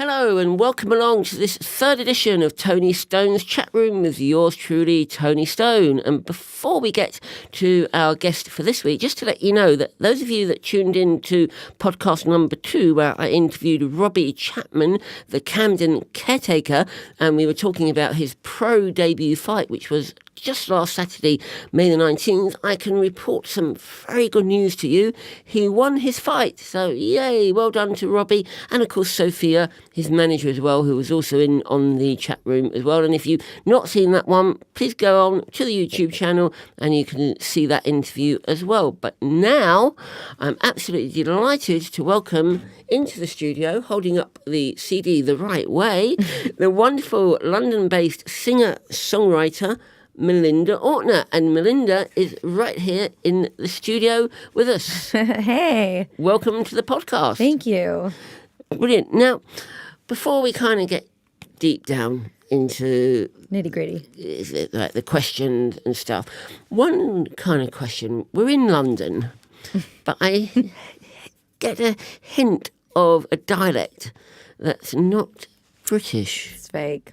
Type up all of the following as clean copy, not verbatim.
Hello and welcome along to this third edition of Tony Stone's Chatroom with yours truly, Tony Stone. And before we get to our guest for this week, just to let you know that those of you that tuned in to podcast number 2, where I interviewed Robbie Chapman, the Camden caretaker, and we were talking about his pro debut fight, which was just last Saturday, May the 19th, I can report some very good news to you. He won his fight. So, yay, well done to Robbie. And, of course, Sophia, his manager as well, who was also in on the chat room as well. And if you've not seen that one, please go on to the YouTube channel and you can see that interview as well. But now, I'm absolutely delighted to welcome into the studio, holding up the CD the right way, the wonderful London-based singer-songwriter, Melinda Ortner. And Melinda is right here in the studio with us. Hey. Welcome to the podcast. Thank you. Brilliant. Now, before we kind of get deep down into nitty-gritty, like the questions and stuff, one kind of question. We're in London, but I get a hint of a dialect that's not British. It's fake.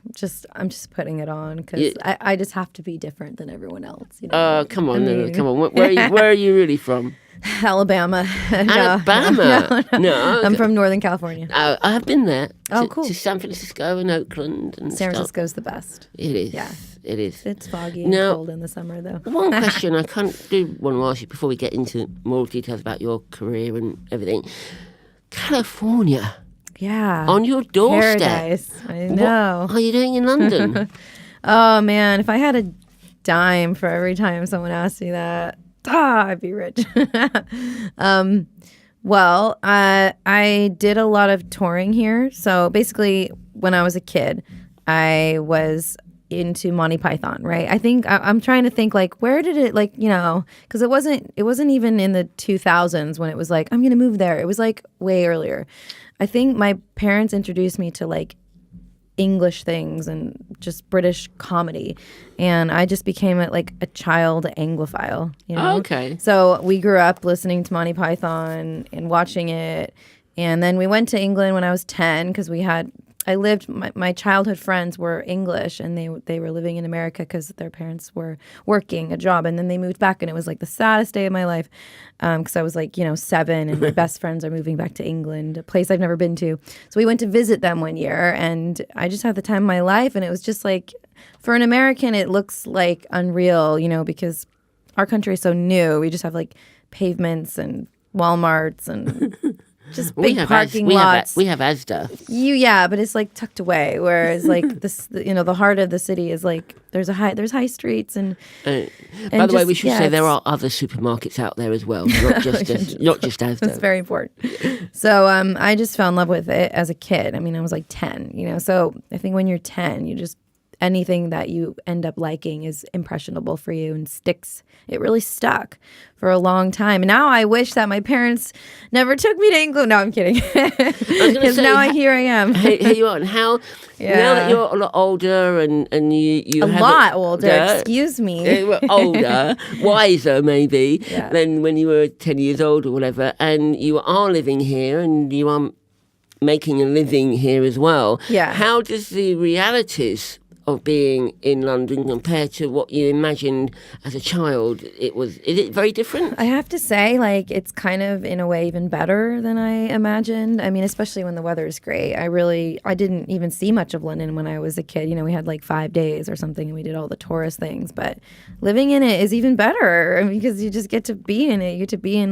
I'm just putting it on because I just have to be different than everyone else. You know? Come on, come on. Where are you really from? Alabama. Alabama? No. I'm from Northern California. I have been there. Cool. To San Francisco and Oakland and San Francisco's the best. It is. Yeah. It is. It's foggy and cold in the summer, though. One question I want to ask you before we get into more details about your career and everything. California. Yeah. On your doorstep. Paradise. I know. What are you doing in London? Oh, man. If I had a dime for every time someone asked me that, I'd be rich. Well, I did a lot of touring here. So basically, when I was a kid, I was into Monty Python, right? I think I'm trying to think like, where did it because it wasn't even in the 2000s when it was like, I'm going to move there. It was like way earlier. I think my parents introduced me to like English things and just British comedy, and I just became a child Anglophile. You know? Oh, okay. So we grew up listening to Monty Python and watching it, and then we went to England when I was 10 because my childhood friends were English and they were living in America because their parents were working a job, and then they moved back, and it was like the saddest day of my life because I was 7 and my best friends are moving back to England, a place I've never been to. So we went to visit them one year, and I just had the time of my life, and it was just like, for an American it looks like unreal, because our country is so new. We just have like pavements and Walmarts and just big parking lots. We have Asda. But it's like tucked away. Whereas like this, the heart of the city is like there's high streets and. By the way, we should say there are other supermarkets out there as well, not just Asda. That's very important. So I just fell in love with it as a kid. I mean, I was like 10. So I think when you're 10, you just. Anything that you end up liking is impressionable for you and sticks. It really stuck for a long time. And now I wish that my parents never took me to England. No, I'm kidding. Because now here I am. Here you are. And how, now that you're a lot older and you have lot older, excuse me. Older, wiser maybe, than when you were 10 years old or whatever, and you are living here and you are making a living here as well. Yeah. How does the realities of being in London compared to what you imagined as a child? Is it very different? I have to say, it's kind of in a way even better than I imagined. I mean, especially when the weather is great. I didn't even see much of London when I was a kid. We had 5 days or something and we did all the tourist things, but living in it is even better because you just get to be in it. You get to be in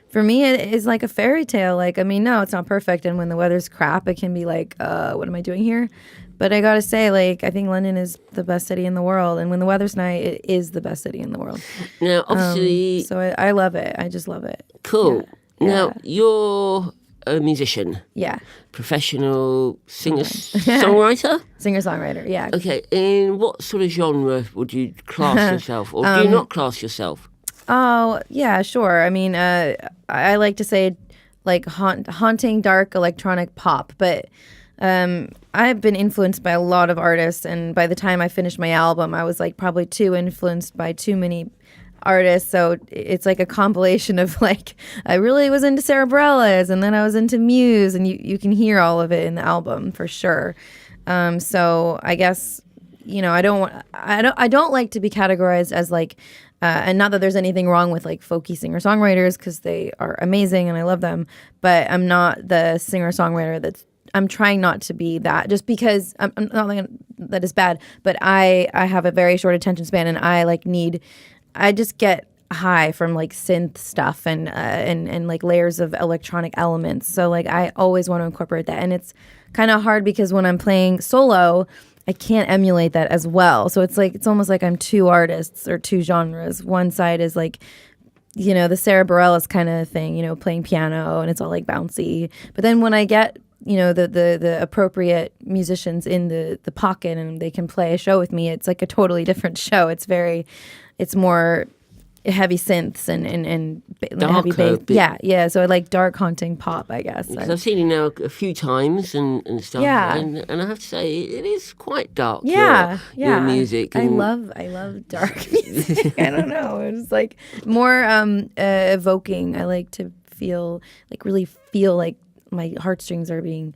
for me, it is like a fairy tale. No, it's not perfect. And when the weather's crap, it can be what am I doing here? But I got to say, I think London is the best city in the world. And when the weather's nice, it is the best city in the world. Now, obviously... so I love it. I just love it. Cool. Yeah. Now, you're a musician. Yeah. Professional singer-songwriter? Singer-songwriter, yeah. Okay. In what sort of genre would you class yourself? Or do you not class yourself? Oh, yeah, sure. I mean, I like to say, haunting dark electronic pop. But... I've been influenced by a lot of artists, and by the time I finished my album, I was probably too influenced by too many artists. So it's like a compilation of like, I really was into Sarah Bareilles, and then I was into Muse, and you can hear all of it in the album for sure. So I guess, I don't like to be categorized as like, and not that there's anything wrong with like folky singer-songwriters, because they are amazing and I love them, but I'm not the singer-songwriter I'm trying not to be that, just because I'm not like that is bad, but I have a very short attention span, and I just get high from like synth stuff and like layers of electronic elements. So like I always want to incorporate that, and it's kind of hard because when I'm playing solo, I can't emulate that as well. So it's almost like I'm two artists or two genres. One side is like, the Sarah Bareilles kind of thing, playing piano, and it's all like bouncy. But then when I get the appropriate musicians in the pocket and they can play a show with me, it's like a totally different show. It's more heavy synths and heavy bass. Yeah. So I like dark, haunting pop, I guess. Because I've seen you now a few times and stuff. Yeah. And I have to say, it is quite dark. Yeah. Your music. I love dark music. I don't know. It's like more evoking. I like to really feel like my heartstrings are being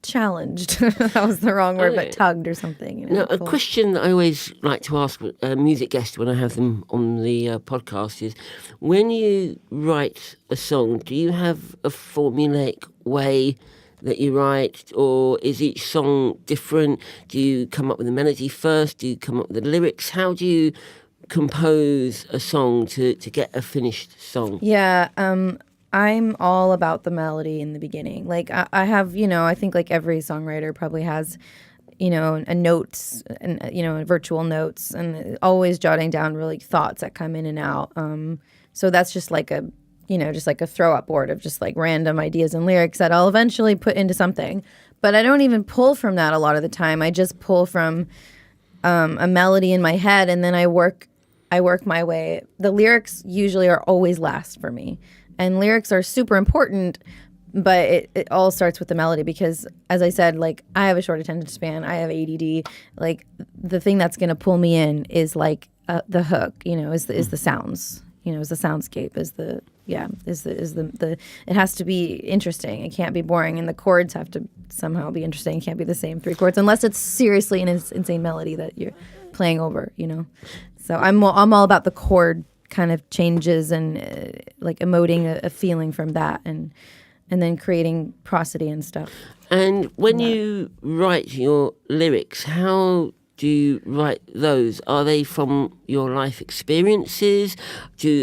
challenged. That was the wrong word, but tugged or something. Now, a question that I always like to ask a music guest when I have them on the podcast is, when you write a song, do you have a formulaic way that you write, or is each song different? Do you come up with a melody first? Do you come up with the lyrics? How do you compose a song to get a finished song? Yeah, I'm all about the melody in the beginning. Like I have, I think like every songwriter probably has, a notes and, virtual notes, and always jotting down really thoughts that come in and out. So that's just like a throw up board of just like random ideas and lyrics that I'll eventually put into something. But I don't even pull from that a lot of the time. I just pull from a melody in my head, and then I work my way. The lyrics usually are always last for me. And lyrics are super important, but it all starts with the melody because, as I said, like I have a short attention span. I have ADD. Like the thing that's going to pull me in is like the hook, is the sounds, is the soundscape, is the it has to be interesting. It can't be boring, and the chords have to somehow be interesting. It can't be the same three chords unless it's seriously an insane melody that you're playing over, So I'm all about the chord kind of changes and like emoting a feeling from that, and then creating prosody and stuff. And when you write your lyrics, how do you write those? Are they from your life experiences?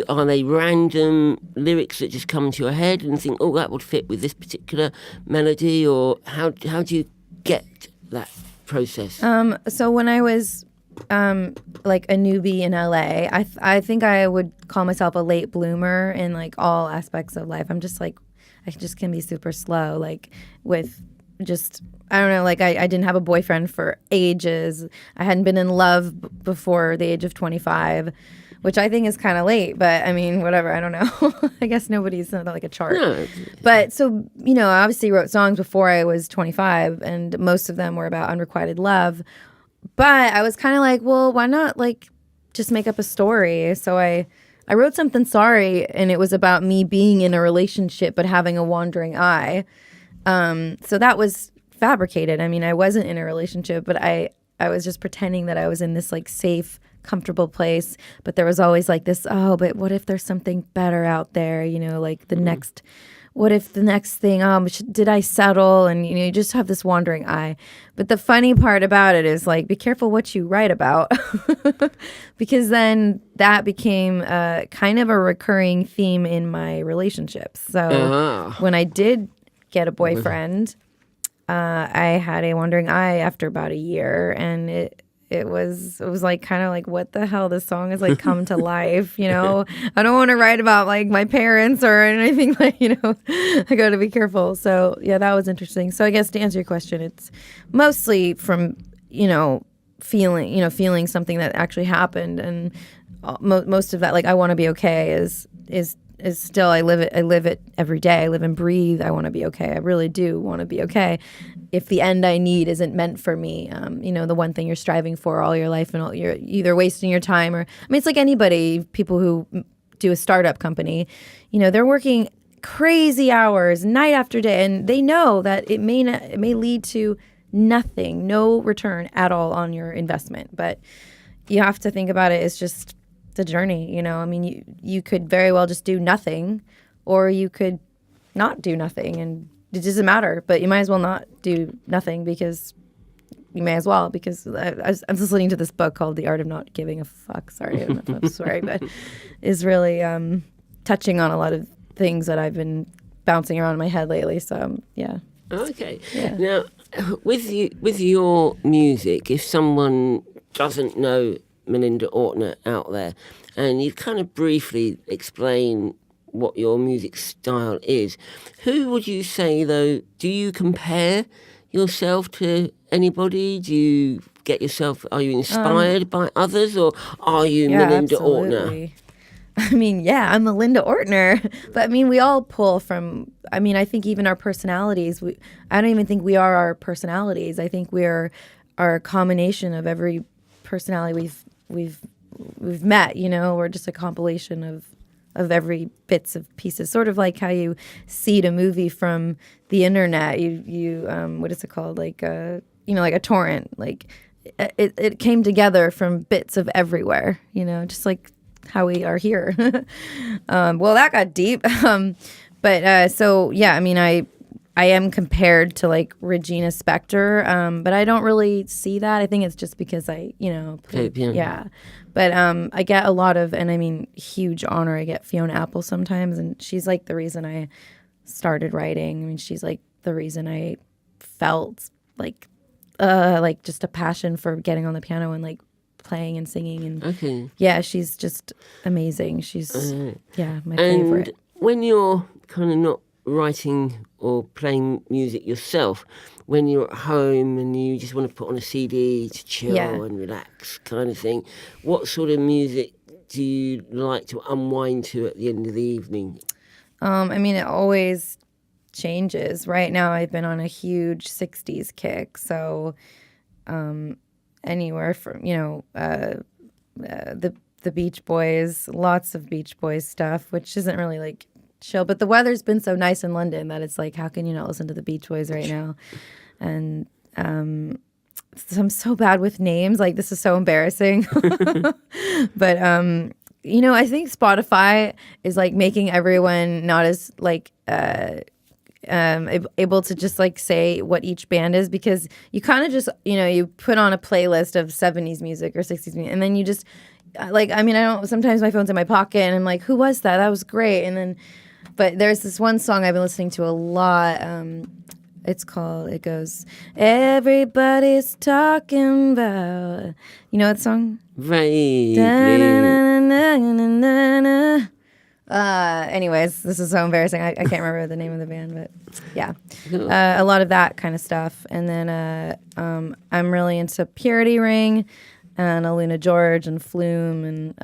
Are they random lyrics that just come to your head and think, oh, that would fit with this particular melody? Or how do you get that process? So when I was like a newbie in LA, I think I would call myself a late bloomer in like all aspects of life. I'm just like, I just can be super slow, like with just, I don't know, like I didn't have a boyfriend for ages. I hadn't been in love before the age of 25, which I think is kind of late, but I mean, whatever, I don't know. I guess nobody's not like a chart. No. But so, I obviously wrote songs before I was 25, and most of them were about unrequited love. But I was kind of like, well, why not like just make up a story? So I wrote Something Sorry, and it was about me being in a relationship but having a wandering eye. So that was fabricated. I mean, I wasn't in a relationship, but I was just pretending that I was in this like safe, comfortable place. But there was always like this, but what if there's something better out there? Like the next... What if the next thing, did I settle? And, you just have this wandering eye. But the funny part about it is, like, be careful what you write about. Because then that became kind of a recurring theme in my relationships. So when I did get a boyfriend, I had a wandering eye after about a year. And it was like kind of like, what the hell, this song has like come to life, I don't want to write about like my parents or anything, like, I got to be careful. So yeah, that was interesting. So I guess to answer your question, it's mostly from feeling something that actually happened, and most of that, like I Want to Be Okay, is is still, I live it every day. I live and breathe. I want to be okay. I really do want to be okay. If the end I need isn't meant for me, the one thing you're striving for all your life, and you're either wasting your time or, it's like anybody, people who do a startup company, they're working crazy hours night after day, and they know that it may lead to nothing, no return at all on your investment. But you have to think about it as just the journey, you could very well just do nothing, or you could not do nothing, and it doesn't matter. But you might as well not do nothing, because you may as well, because I'm listening to this book called The Art of Not Giving a Fuck. Sorry, I don't know if I'm sorry, but is really touching on a lot of things that I've been bouncing around in my head lately. So, yeah. Okay. Yeah. Now, with your music, if someone doesn't know Melinda Ortner out there, and you kind of briefly explain what your music style is, who would you say, though, do you compare yourself to anybody? Do you get yourself, are you inspired by others, or are you Melinda Ortner? I'm Melinda Ortner, but we all pull from, I think even our personalities, I don't even think we are our personalities. I think we're a combination of every personality we've met, we're just a compilation of every bits of pieces, sort of like how you seed a movie from the internet. You what is it called? Like like a torrent. Like it came together from bits of everywhere, just like how we are here. Well, that got deep. But so yeah, I am compared to like Regina Spektor, but I don't really see that. I think it's just because I, play, yeah. But I get a lot of, and huge honor. I get Fiona Apple sometimes, and she's like the reason I started writing. She's like the reason I felt like just a passion for getting on the piano and like playing and singing. And yeah, she's just amazing. She's my favorite. And when you're kind of not writing or playing music yourself, when you're at home and you just want to put on a CD to chill and relax kind of thing, what sort of music do you like to unwind to at the end of the evening? It always changes. Right now I've been on a huge 60s kick, so anywhere from the Beach Boys, lots of Beach Boys stuff, which isn't really like chill, but the weather's been so nice in London that it's like, how can you not listen to the Beach Boys right now? And so I'm so bad with names, like this is so embarrassing. But I think Spotify is like making everyone not as like able to just like say what each band is, because you kind of just you put on a playlist of 70s music or 60s music, and then you just like, I don't, sometimes my phone's in my pocket and I'm like, who was that? That was great. And then but there's this one song I've been listening to a lot. It goes, everybody's talking about, you know that song? Right. Anyways, this is so embarrassing. I can't remember the name of the band, but yeah. A lot of that kind of stuff. And then I'm really into Purity Ring and Aluna George and Flume and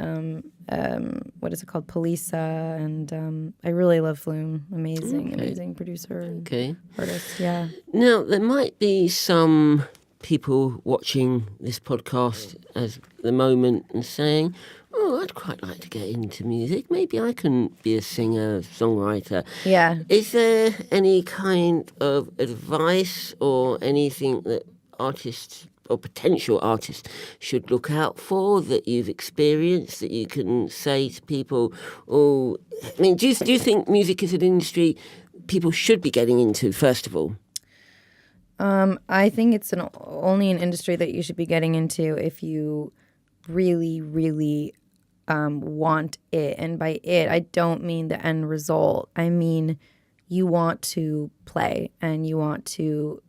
what is it called? Polisa. And I really love Flume. Amazing producer and artist. Yeah. Now, there might be some people watching this podcast at the moment and saying, oh, I'd quite like to get into music. Maybe I can be a singer, songwriter. Yeah. Is there any kind of advice or anything that artists or potential artists should look out for that you've experienced that you can say to people? Or, do you think music is an industry people should be getting into, first of all? I think it's only an industry that you should be getting into if you really, really want it. And by it, I don't mean the end result. I mean you want to play and you want to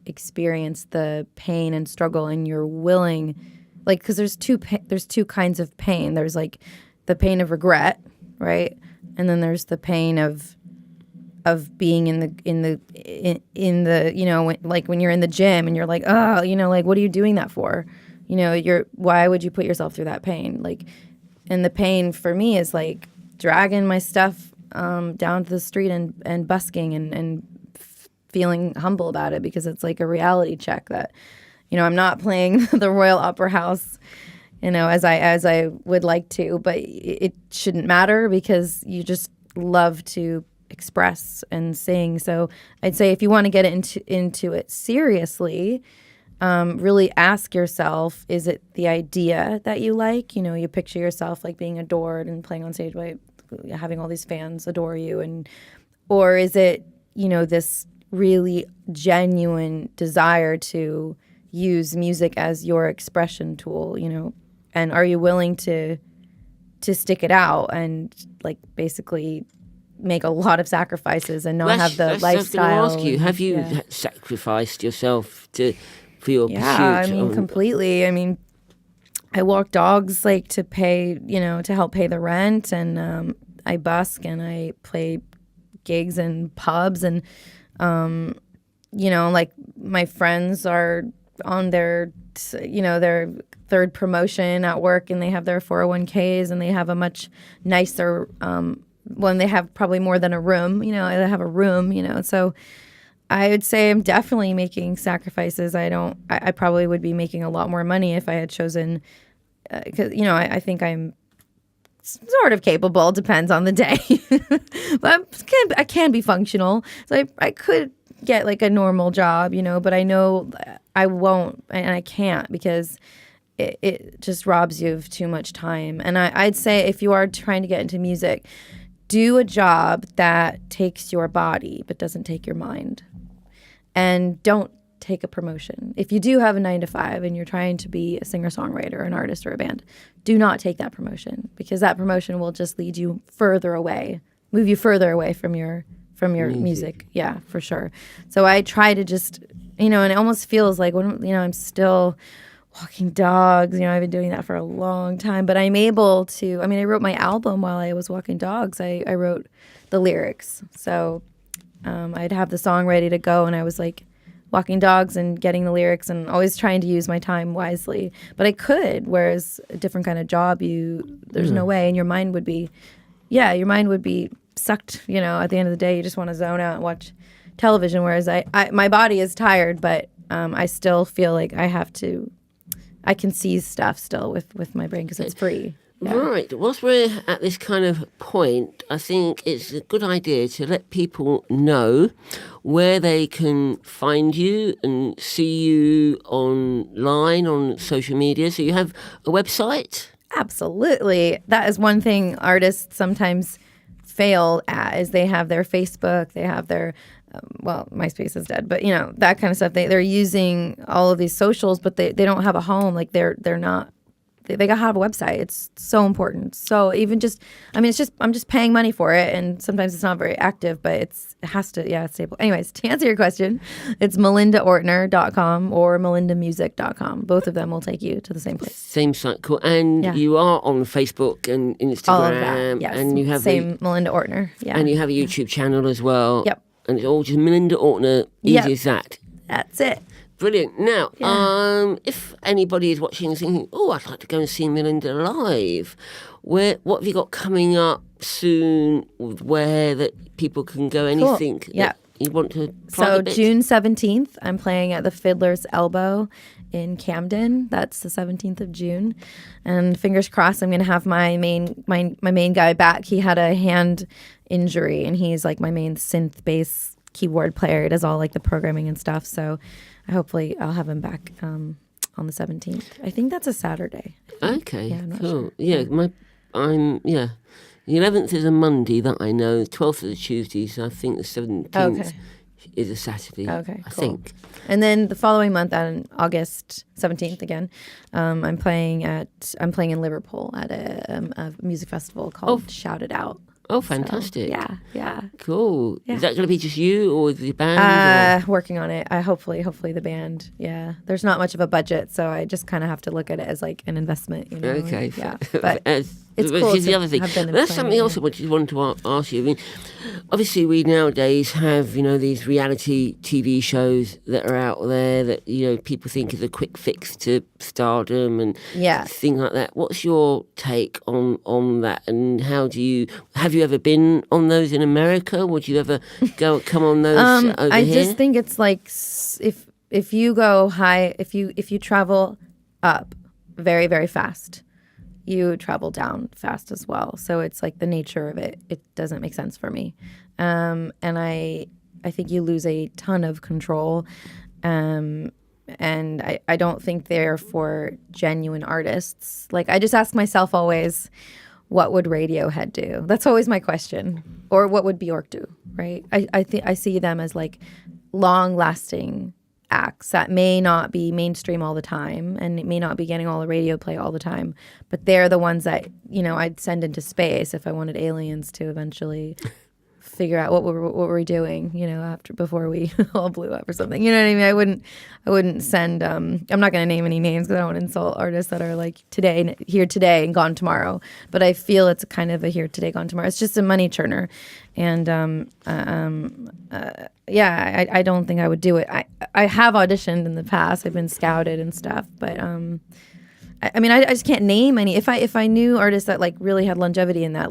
experience the pain and struggle, and you're willing, like, because there's two kinds of pain. There's like the pain of regret, right? And then there's the pain of being in the when you're in the gym and you're like, oh, like, what are you doing that for? Why would you put yourself through that pain? Like, and the pain for me is like dragging my stuff down to the street and busking and feeling humble about it, because it's like a reality check that, I'm not playing the Royal Opera House, as I would like to, but it shouldn't matter, because you just love to express and sing. So I'd say if you want to get into it seriously, really ask yourself, is it the idea that you like? You picture yourself like being adored and playing on stage by having all these fans adore you, or is it, this really genuine desire to use music as your expression tool, and are you willing to stick it out and like basically make a lot of sacrifices and not have the lifestyle? I was going to ask you, have you sacrificed yourself for your pursuit? Yeah, completely. I walk dogs like to pay, to help pay the rent, and I busk and I play gigs and pubs, and like my friends are on their third promotion at work, and they have their 401ks, and they have a much nicer when they have probably more than a room, they have a room, so I would say I'm definitely making sacrifices. I probably would be making a lot more money if I had chosen, because, I think I'm sort of capable, depends on the day, but I can be functional. So I could get like a normal job, but I know I won't, and I can't, because it just robs you of too much time. And I'd say if you are trying to get into music, do a job that takes your body but doesn't take your mind. And don't take a promotion. If you do have a 9-to-5 and you're trying to be a singer-songwriter, an artist, or a band, do not take that promotion, because that promotion will just lead you further away, move you further away from your music. Yeah, for sure. So I try to just, and it almost feels like when, I'm still walking dogs, I've been doing that for a long time, but I'm able to, I wrote my album while I was walking dogs. I wrote the lyrics. So I'd have the song ready to go, and I was like walking dogs and getting the lyrics, and always trying to use my time wisely. But I could, whereas a different kind of job, there's no way, and your mind would be sucked, at the end of the day. You just want to zone out and watch television, whereas my body is tired, but I still feel like I can seize stuff still with my brain, because it's free. Yeah. Right. Whilst we're at this kind of point, I think it's a good idea to let people know where they can find you and see you online on social media. So you have a website? Absolutely. That is one thing artists sometimes fail at, is they have their Facebook, they have their MySpace is dead, but that kind of stuff. They're using all of these socials, but they don't have a home. Like they're not. They gotta have a website. It's so important. So even just, I'm just paying money for it, and sometimes it's not very active, but it has to. Yeah, it's stable. Anyways, to answer your question, it's melindaortner.com or melindamusic.com. Both of them will take you to the same place. Same site, cool. And you are on Facebook and Instagram. All of that, yes. And you have same Melinda Ortner. Yeah. And you have a YouTube channel as well. Yep. And it's all just Melinda Ortner. Easy as that. That's it. Brilliant. Now, if anybody is watching and thinking, I'd like to go and see Melinda live, what have you got coming up soon, where that people can go? Anything that you want to plug a bit? June 17th, I'm playing at the Fiddler's Elbow in Camden. That's the 17th of June. And fingers crossed, I'm going to have my main guy back. He had a hand injury, and he's like my main synth bass keyboard player. He does all like the programming and stuff. So hopefully I'll have him back on the 17th. I think that's a Saturday. Okay, yeah, I'm not cool. Sure. Yeah, the 11th is a Monday that I know. The 12th is a Tuesday, so I think the 17th is a Saturday. Okay, I cool. think. And then the following month, on August 17th again, I'm playing in Liverpool at a music festival called Shout It Out. Oh, fantastic. So, yeah. Cool. Yeah. Is that going to be just you or the band? Working on it. Hopefully the band. Yeah. There's not much of a budget, so I just kind of have to look at it as like an investment, Okay. Yeah. But it's which cool is the to other thing. have been But that's employment, something else I wanted to ask you. I mean, obviously we nowadays have, these reality TV shows that are out there that, people think is a quick fix to stardom and Yeah. things like that. What's your take on that? And have you ever been on those in America? Would you ever come on those over I here? just think it's like if you go high, if you travel up very, very fast, you travel down fast as well. So it's like the nature of it. It doesn't make sense for me. And I think you lose a ton of control. And I don't think they're for genuine artists. Like, I just ask myself always, what would Radiohead do? That's always my question. Or what would Bjork do, right? I see them as like long-lasting acts that may not be mainstream all the time and it may not be getting all the radio play all the time, but they're the ones that, I'd send into space if I wanted aliens to eventually figure out what were we doing, before we all blew up or something. You know what I mean? I wouldn't send. I'm not going to name any names because I don't want to insult artists that are like here today and gone tomorrow. But I feel it's kind of a here today, gone tomorrow. It's just a money churner, and I don't think I would do it. I have auditioned in the past. I've been scouted and stuff, but I just can't name any. If I knew artists that like really had longevity in that,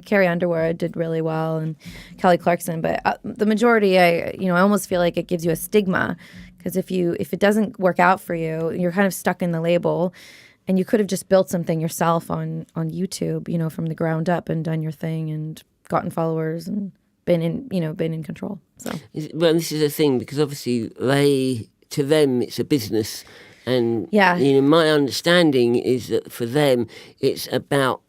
Carrie Underwood did really well and Kelly Clarkson, but the majority, I almost feel like it gives you a stigma because if it doesn't work out for you, you're kind of stuck in the label, and you could have just built something yourself on YouTube, from the ground up and done your thing and gotten followers and been in control. So well, this is the thing because obviously to them it's a business. And my understanding is that for them, it's about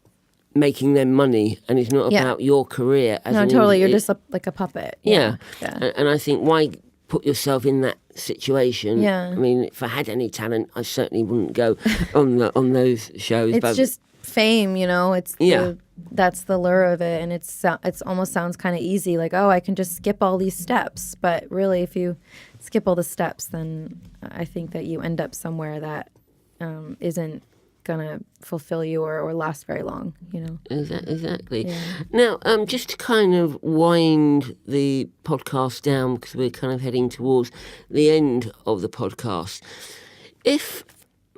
making them money, and it's not about your career. No, totally. You're just like a puppet. Yeah. And I think why put yourself in that situation? Yeah. I mean, if I had any talent, I certainly wouldn't go on those shows. It's just fame, It's that's the lure of it, and it's almost sounds kind of easy, like, oh, I can just skip all these steps. But really, if you skip all the steps, then I think that you end up somewhere that isn't gonna fulfill you or last very long. Exactly. Yeah. Now, just to kind of wind the podcast down because we're kind of heading towards the end of the podcast. If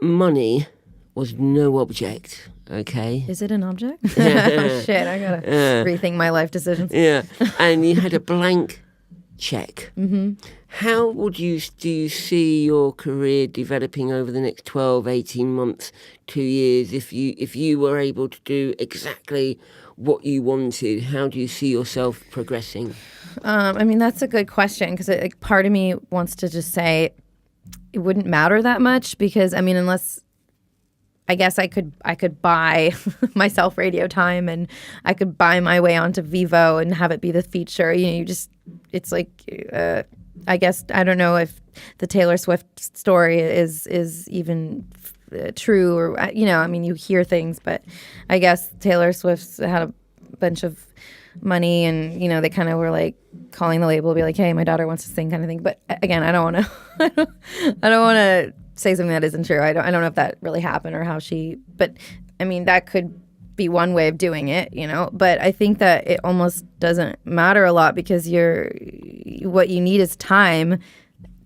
money was no object. Okay. Is it an object? Oh, shit, I gotta rethink my life decisions. Yeah, and you had a blank check. Mm-hmm. How do you see your career developing over the next 12, 18 months, 2 years? If you were able to do exactly what you wanted, how do you see yourself progressing? That's a good question because part of me wants to just say it wouldn't matter that much because, unless... I guess I could buy myself radio time and I could buy my way onto Vivo and have it be the feature. It's like, I guess, I don't know if the Taylor Swift story is even true or, you hear things, but I guess Taylor Swift's had a bunch of money and, they kind of were like calling the label, be like, hey, my daughter wants to sing kind of thing. But again, I don't want to say something that isn't true. I don't know if that really happened or how but that could be one way of doing it, but I think that it almost doesn't matter a lot because what you need is time,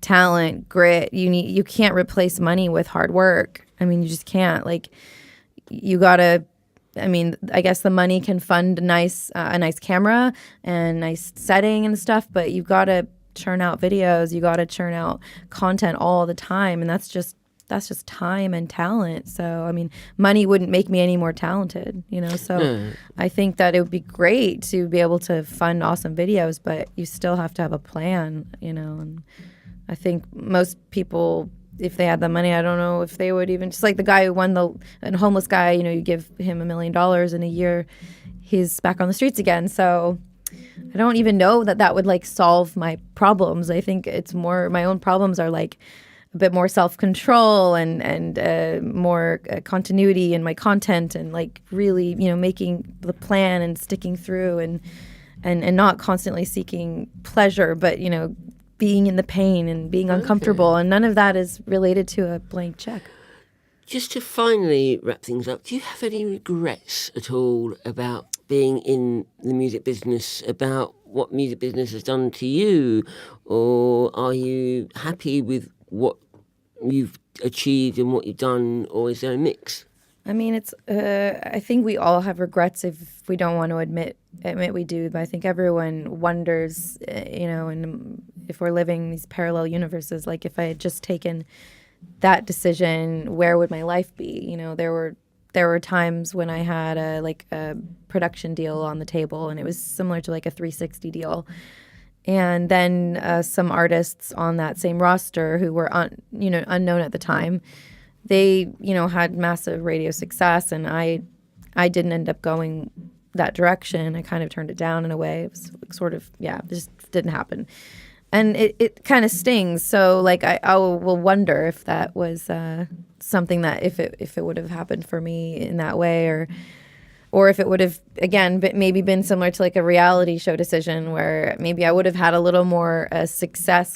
talent, grit. You can't replace money with hard work. You just can't. Like, you gotta, I guess the money can fund a nice camera and nice setting and stuff, but you've got to churn out videos, you got to churn out content all the time, and that's just time and talent. So money wouldn't make me any more talented, so I think that it would be great to be able to fund awesome videos, but you still have to have a plan, and I think most people, if they had the money, I don't know if they would even, just like the guy who won a homeless guy, you give him $1 million in a year, he's back on the streets again. So I don't even know that would like solve my problems. I think it's more my own problems are like a bit more self-control and more continuity in my content and like really, making the plan and sticking through and not constantly seeking pleasure, but, being in the pain and being uncomfortable. And none of that is related to a blank check. just to finally wrap things up, do you have any regrets at all about being in the music business, about what music business has done to you? Or are you happy with what you've achieved and what you've done, or is there a mix? I mean, it's. I think we all have regrets if we don't want to admit we do. But I think everyone wonders, and if we're living these parallel universes, like if I had just taken that decision, where would my life be? There were times when I had a production deal on the table, and it was similar to like a 360 deal. And then some artists on that same roster who were unknown at the time, they had massive radio success, and I didn't end up going that direction. I kind of turned it down in a way. It was sort of it just didn't happen, and it kind of stings. So like I will wonder if that was something that if it would have happened for me in that way, or if it would have, again, maybe been similar to like a reality show decision where maybe I would have had a little more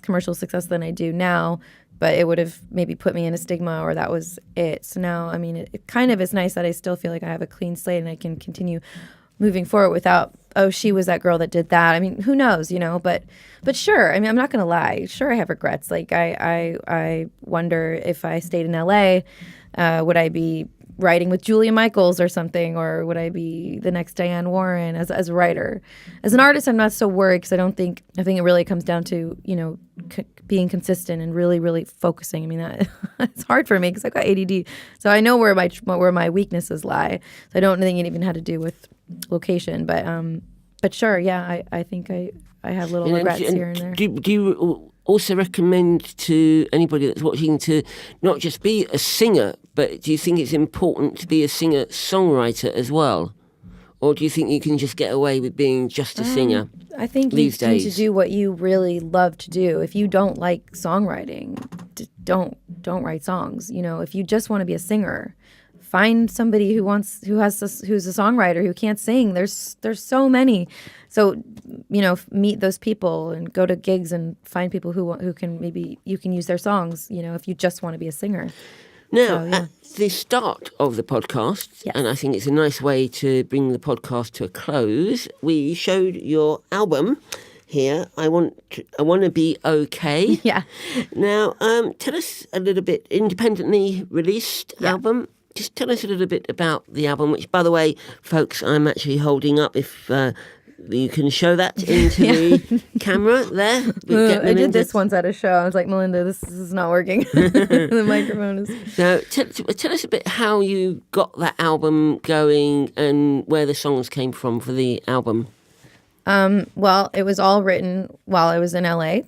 commercial success than I do now, but it would have maybe put me in a stigma, or that was it. So now, I mean, it kind of is nice that I still feel like I have a clean slate and I can continue moving forward without, oh, she was that girl that did that. I mean, who knows, but sure, I mean, I'm not going to lie. Sure, I have regrets. Like I wonder if I stayed in LA, would I be writing with Julia Michaels or something, or would I be the next Diane Warren as a writer? As an artist, I'm not so worried because I think it really comes down to, being consistent and really, really focusing. I mean, it's hard for me because I got ADD. So I know where my weaknesses lie. So I don't think it even had to do with location, but sure, yeah, I think I have little regrets here and there. Do you also recommend to anybody that's watching to not just be a singer, but do you think it's important to be a singer-songwriter as well? Or do you think you can just get away with being just a singer? I think you need to do what you really love to do. If you don't like songwriting, don't write songs. If you just want to be a singer, find somebody who's a songwriter who can't sing. There's so many. So, meet those people and go to gigs and find people who can, maybe you can use their songs, if you just want to be a singer. Now, at the start of the podcast, yes, and I think it's a nice way to bring the podcast to a close, we showed your album here. I want to be okay. Yeah. Now, tell us a little bit, independently released album. Just tell us a little bit about the album, which, by the way, folks, I'm actually holding up. If you can show that into the camera there. I did this once at a show. I was like, Melinda, this is not working. The microphone is... So tell us a bit how you got that album going and where the songs came from for the album. Well, it was all written while I was in LA.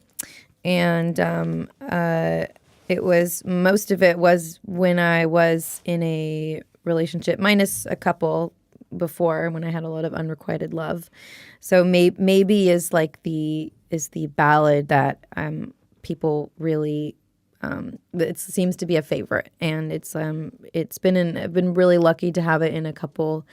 And most of it was when I was in a relationship, minus a couple before when I had a lot of unrequited love. So maybe is the ballad that people really it seems to be a favorite, and I've been really lucky to have it in a couple,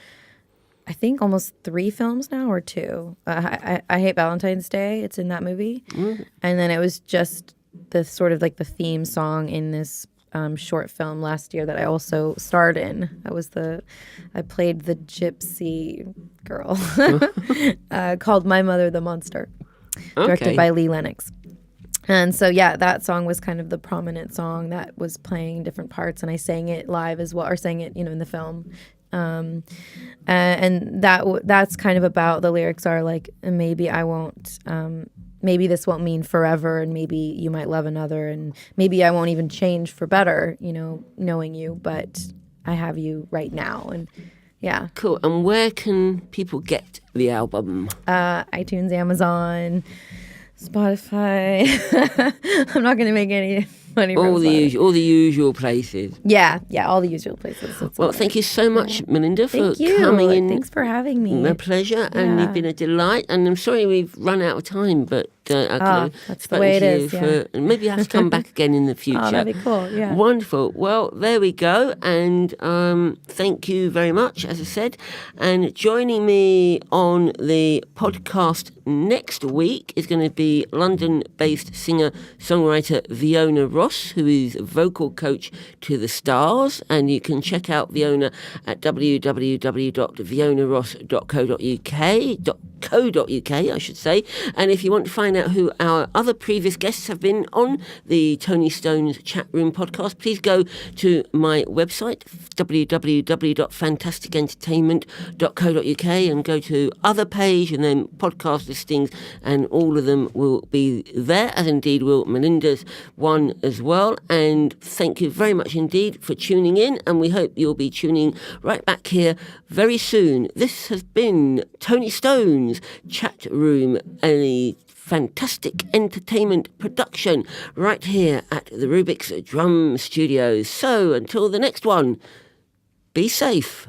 I think almost 3 films now, or 2. I Hate Valentine's Day. It's in that movie, and then it was just the sort of like the theme song in this short film last year that I also starred in. I played the gypsy girl called My Mother the Monster, directed by Lee Lennox. And so, that song was kind of the prominent song that was playing different parts, and I sang it live as well, or sang it, in the film. And that's kind of about, the lyrics are like, maybe I won't, maybe this won't mean forever, and maybe you might love another, and maybe I won't even change for better, knowing you, but I have you right now. And yeah. Cool. And where can people get the album? iTunes, Amazon, Spotify. I'm not going to make any money from all the usual places. Yeah, all the usual places. Well, thank you so much, Melinda, for coming in. Thanks for having me. My pleasure, and you've been a delight. And I'm sorry we've run out of time, but that's the way it is. And maybe you have to come back again in the future. Oh, that'd be cool. Yeah. Wonderful. Well, there we go. And thank you very much, as I said. And joining me on the podcast next week is going to be London-based singer-songwriter Fiona Ross. Ross, who is a vocal coach to the stars, and you can check out Fiona at www.fionaross.co.uk, I should say. And if you want to find out who our other previous guests have been on the Tony Stone's Chat Room podcast, please go to my website, www.fantasticentertainment.co.uk, and go to other page and then podcast listings, and all of them will be there, as indeed will Melinda's one as well. And thank you very much indeed for tuning in, and we hope you'll be tuning right back here very soon. This has been Tony Stone's Chat Room, a fantastic entertainment production right here at the Rubix Drum Studios. So until the next one, be safe.